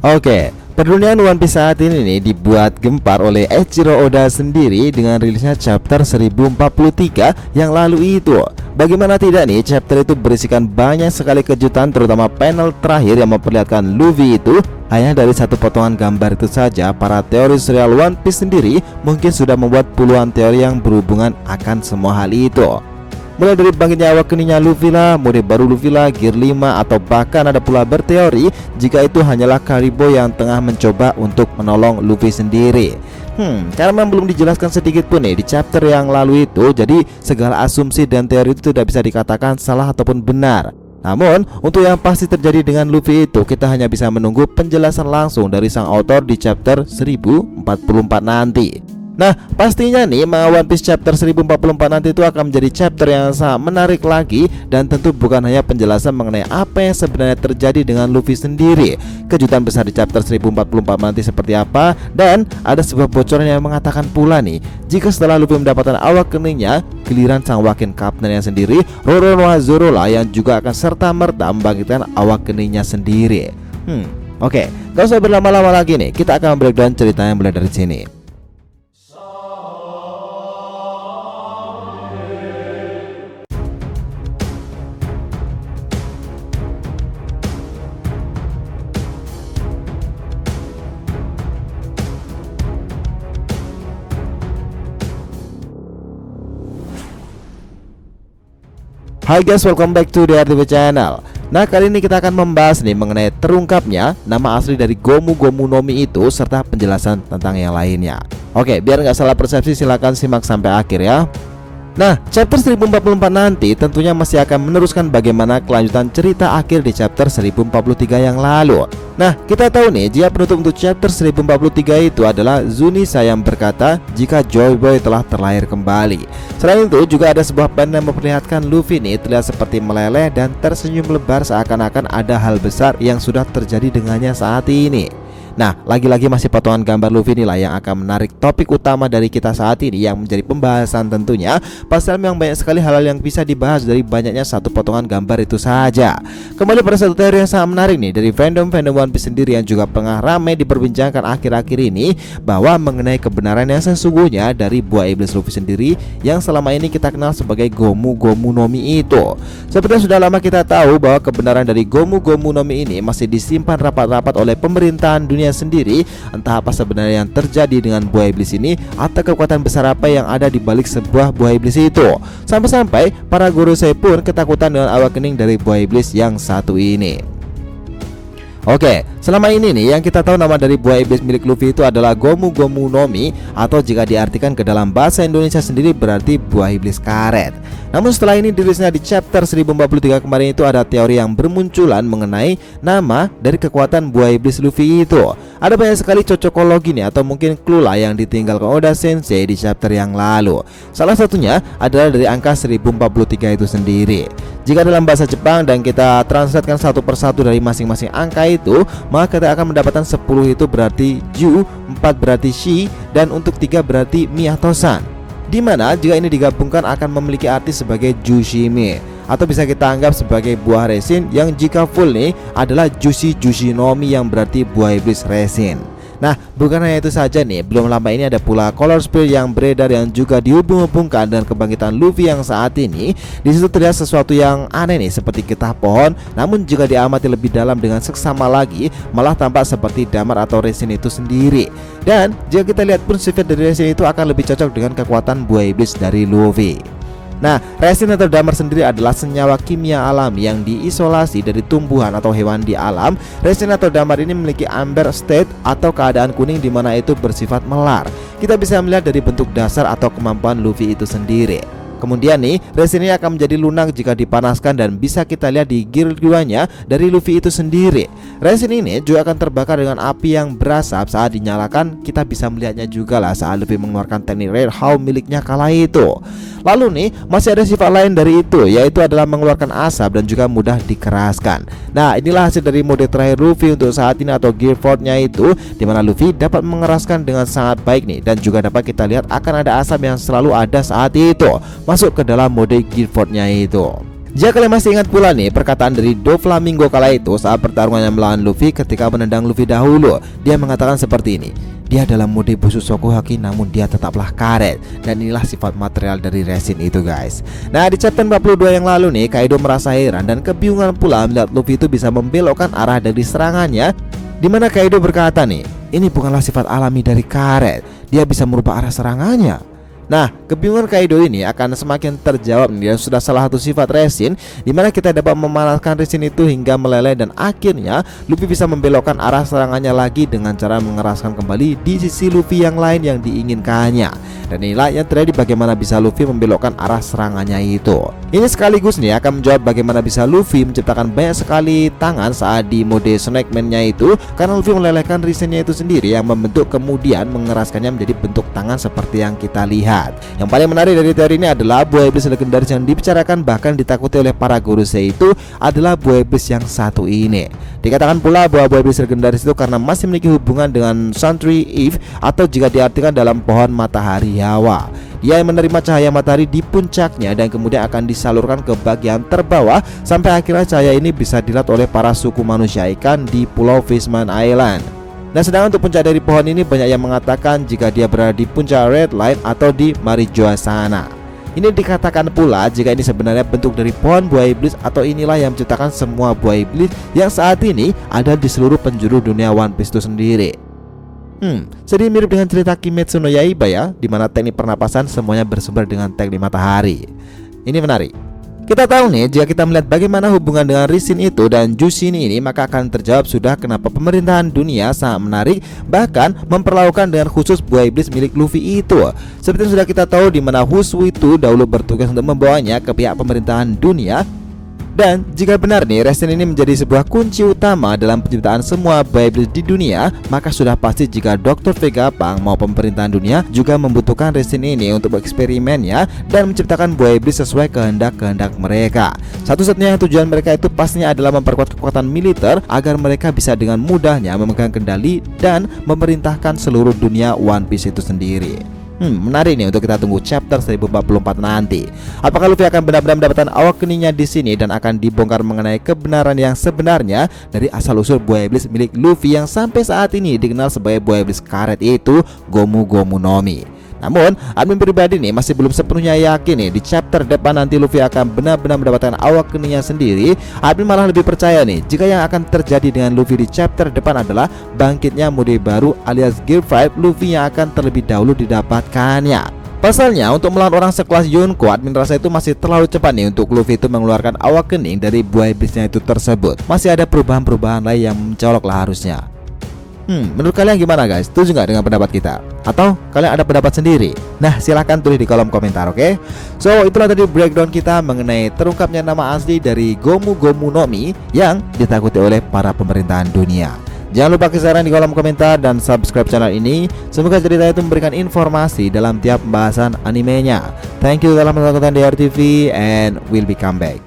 Oke, perdunia One Piece saat ini nih dibuat gempar oleh Eiichiro Oda sendiri dengan rilisnya chapter 1043 yang lalu itu. Bagaimana tidak nih, chapter itu berisikan banyak sekali kejutan, terutama panel terakhir yang memperlihatkan Luffy itu hanya dari satu potongan gambar itu saja. Para teori serial One Piece sendiri mungkin sudah membuat puluhan teori yang berhubungan akan semua hal itu. Mulai dari bangkitnya awak keningnya Luffy lah, mode baru Luffy lah, gear 5, atau bahkan ada pula berteori jika itu hanyalah Karibo yang tengah mencoba untuk menolong Luffy sendiri. Karena memang belum dijelaskan sedikit pun nih di chapter yang lalu itu, jadi segala asumsi dan teori itu tidak bisa dikatakan salah ataupun benar. Namun untuk yang pasti terjadi dengan Luffy itu, kita hanya bisa menunggu penjelasan langsung dari sang author di chapter 1044 nanti. Nah, pastinya nih One Piece chapter 1044 nanti itu akan menjadi chapter yang sangat menarik lagi. Dan tentu bukan hanya penjelasan mengenai apa yang sebenarnya terjadi dengan Luffy sendiri. Kejutan besar di chapter 1044 nanti seperti apa. Dan ada sebuah bocoran yang mengatakan pula nih, jika setelah Luffy mendapatkan awak keningnya, giliran sang wakil kaptennya sendiri, Roronoa Zoro lah yang juga akan serta-merta membangkitkan awak keningnya sendiri. Oke, gak usah berlama-lama lagi nih, kita akan breakdown ceritanya mulai dari sini. Hai guys, welcome back to the RTV channel. Nah, kali ini kita akan membahas nih mengenai terungkapnya nama asli dari Gomu Gomu no Mi itu, serta penjelasan tentang yang lainnya. Oke, biar nggak salah persepsi silahkan simak sampai akhir ya. Nah, chapter 1044 nanti tentunya masih akan meneruskan bagaimana kelanjutan cerita akhir di chapter 1043 yang lalu. Nah, kita tahu nih, jika penutup untuk chapter 1043 itu adalah Zunisa yang berkata jika Joy Boy telah terlahir kembali. Selain itu juga ada sebuah panel yang memperlihatkan Luffy nih terlihat seperti meleleh dan tersenyum lebar, seakan-akan ada hal besar yang sudah terjadi dengannya saat ini. Nah, lagi-lagi masih potongan gambar Luffy inilah yang akan menarik topik utama dari kita saat ini, yang menjadi pembahasan tentunya. Pasal memang banyak sekali hal-hal yang bisa dibahas dari banyaknya satu potongan gambar itu saja. Kembali pada satu teori yang sangat menarik nih dari fandom One Piece sendiri yang juga tengah ramai diperbincangkan akhir-akhir ini, bahwa mengenai kebenaran yang sesungguhnya dari buah iblis Luffy sendiri yang selama ini kita kenal sebagai Gomu Gomu no Mi itu. Seperti sudah lama kita tahu bahwa kebenaran dari Gomu Gomu no Mi ini masih disimpan rapat-rapat oleh pemerintahan dunia sendiri. Entah apa sebenarnya yang terjadi dengan buah iblis ini, atau kekuatan besar apa yang ada di balik sebuah buah iblis itu. Sampai-sampai para Gorosei pun ketakutan dengan awak kening dari buah iblis yang satu ini. Oke, selama ini nih yang kita tahu nama dari buah iblis milik Luffy itu adalah Gomu Gomu no Mi, atau jika diartikan ke dalam bahasa Indonesia sendiri berarti buah iblis karet. Namun setelah ini dirilisnya di chapter 1043 kemarin itu ada teori yang bermunculan mengenai nama dari kekuatan buah iblis Luffy itu. Ada banyak sekali cocokologi nih, atau mungkin clue lah yang ditinggalkan Oda Sensei di chapter yang lalu. Salah satunya adalah dari angka 1043 itu sendiri. Jika dalam bahasa Jepang dan kita translatekan satu persatu dari masing-masing angka itu, maka kita akan mendapatkan 10 itu berarti Ju, 4 berarti Shi, dan untuk 3 berarti Mi atau San. Dimana jika ini digabungkan akan memiliki arti sebagai Jushimi, atau bisa kita anggap sebagai buah resin yang jika full nih adalah Jushi Jushi no Mi yang berarti buah iblis resin. Nah, bukan hanya itu saja nih, belum lama ini ada pula color spill yang beredar yang juga dihubung-hubungkan dengan kebangkitan Luffy yang saat ini. Di situ terlihat sesuatu yang aneh nih, seperti getah pohon, namun jika diamati lebih dalam dengan seksama lagi, malah tampak seperti damar atau resin itu sendiri. Dan jika kita lihat pun sifat dari resin itu akan lebih cocok dengan kekuatan buah iblis dari Luffy. Nah, resin atau damar sendiri adalah senyawa kimia alami yang diisolasi dari tumbuhan atau hewan di alam. Resin atau damar ini memiliki amber state atau keadaan kuning di mana itu bersifat melar. Kita bisa melihat dari bentuk dasar atau kemampuan Luffy itu sendiri. Kemudian nih, resin ini akan menjadi lunak jika dipanaskan dan bisa kita lihat di gear 2-nya dari Luffy itu sendiri. Resin ini juga akan terbakar dengan api yang berasap saat dinyalakan. Kita bisa melihatnya juga lah saat Luffy mengeluarkan teknik Red How miliknya kala itu. Lalu nih, masih ada sifat lain dari itu, yaitu adalah mengeluarkan asap dan juga mudah dikeraskan. Nah, inilah hasil dari mode terakhir Luffy untuk saat ini atau Gear 4-nya itu, dimana Luffy dapat mengeraskan dengan sangat baik nih. Dan juga dapat kita lihat akan ada asap yang selalu ada saat itu masuk ke dalam mode Gear 4-nya itu. Jika kalian masih ingat pula nih perkataan dari Doflamingo kala itu saat pertarungannya melawan Luffy ketika menendang Luffy dahulu. Dia mengatakan seperti ini, dia dalam mode busuk Shokuhaki namun dia tetaplah karet. Dan inilah sifat material dari resin itu guys. Nah di chapter 42 yang lalu nih, Kaido merasa heran dan kebingungan pula melihat Luffy itu bisa membelokkan arah dari serangannya, dimana Kaido berkata nih, ini bukanlah sifat alami dari karet, dia bisa merubah arah serangannya. Nah, kebingungan Kaido ini akan semakin terjawab nih, dan sudah salah satu sifat resin dimana kita dapat memanaskan resin itu hingga meleleh dan akhirnya Luffy bisa membelokkan arah serangannya lagi dengan cara mengeraskan kembali di sisi Luffy yang lain yang diinginkannya. Dan inilah yang terjadi bagaimana bisa Luffy membelokkan arah serangannya itu. Ini sekaligus nih akan menjawab bagaimana bisa Luffy menciptakan banyak sekali tangan saat di mode Snake Man-nya itu, karena Luffy melelehkan resinnya itu sendiri yang membentuk kemudian mengeraskannya menjadi bentuk tangan seperti yang kita lihat. Yang paling menarik dari teori ini adalah buah iblis legendaris yang dibicarakan bahkan ditakuti oleh para Gorosei itu adalah buah iblis yang satu ini. Dikatakan pula bahwa buah iblis legendaris itu karena masih memiliki hubungan dengan Suntree Eve, atau jika diartikan dalam pohon matahari Yawa. Dia yang menerima cahaya matahari di puncaknya dan kemudian akan disalurkan ke bagian terbawah sampai akhirnya cahaya ini bisa dilihat oleh para suku manusia ikan di Pulau Fishman Island. Nah sedangkan untuk puncak dari pohon ini banyak yang mengatakan jika dia berada di puncak Red Line atau di Marijoa sana. Ini dikatakan pula jika ini sebenarnya bentuk dari pohon buah iblis, atau inilah yang menciptakan semua buah iblis yang saat ini ada di seluruh penjuru dunia One Piece itu sendiri. Sedih mirip dengan cerita Kimetsu no Yaiba ya, dimana teknik pernapasan semuanya bersumber dengan teknik matahari. Ini menarik. Kita tahu nih, jika kita melihat bagaimana hubungan dengan Resin itu dan Jushin ini, maka akan terjawab sudah kenapa pemerintahan dunia sangat menarik, bahkan memperlakukan dengan khusus buah iblis milik Luffy itu. Seperti yang sudah kita tahu di mana Husu itu dahulu bertugas untuk membawanya ke pihak pemerintahan dunia. Dan jika benar nih resin ini menjadi sebuah kunci utama dalam penciptaan semua buah iblis di dunia, maka sudah pasti jika Dr. Vegapunk mau pemerintahan dunia juga membutuhkan resin ini untuk eksperimennya dan menciptakan buah iblis sesuai kehendak-kehendak mereka. Satu-satunya tujuan mereka itu pastinya adalah memperkuat kekuatan militer agar mereka bisa dengan mudahnya memegang kendali dan memerintahkan seluruh dunia One Piece itu sendiri. Menarik nih untuk kita tunggu chapter 1044 nanti. Apakah Luffy akan benar-benar mendapatkan awak keningnya di sini dan akan dibongkar mengenai kebenaran yang sebenarnya dari asal-usul buah iblis milik Luffy yang sampai saat ini dikenal sebagai buah iblis karet itu Gomu Gomu no Mi. Namun, admin pribadi nih masih belum sepenuhnya yakin nih di chapter depan nanti Luffy akan benar-benar mendapatkan awak keningnya sendiri. Admin malah lebih percaya nih jika yang akan terjadi dengan Luffy di chapter depan adalah bangkitnya mode baru alias Gear 5 Luffy yang akan terlebih dahulu didapatkannya. Pasalnya untuk melawan orang sekelas Yonko, admin rasa itu masih terlalu cepat nih untuk Luffy itu mengeluarkan awak kening dari buah iblisnya itu tersebut. Masih ada perubahan-perubahan lain yang mencolok lah harusnya. Menurut kalian gimana guys? Setuju nggak dengan pendapat kita? Atau kalian ada pendapat sendiri? Nah silahkan tulis di kolom komentar, oke? So itulah tadi breakdown kita mengenai terungkapnya nama asli dari Gomu Gomu no Mi yang ditakuti oleh para pemerintahan dunia. Jangan lupa kisaran di kolom komentar dan subscribe channel ini. Semoga cerita itu memberikan informasi dalam tiap pembahasan animenya. Thank you telah menonton DR TV and we'll be come back.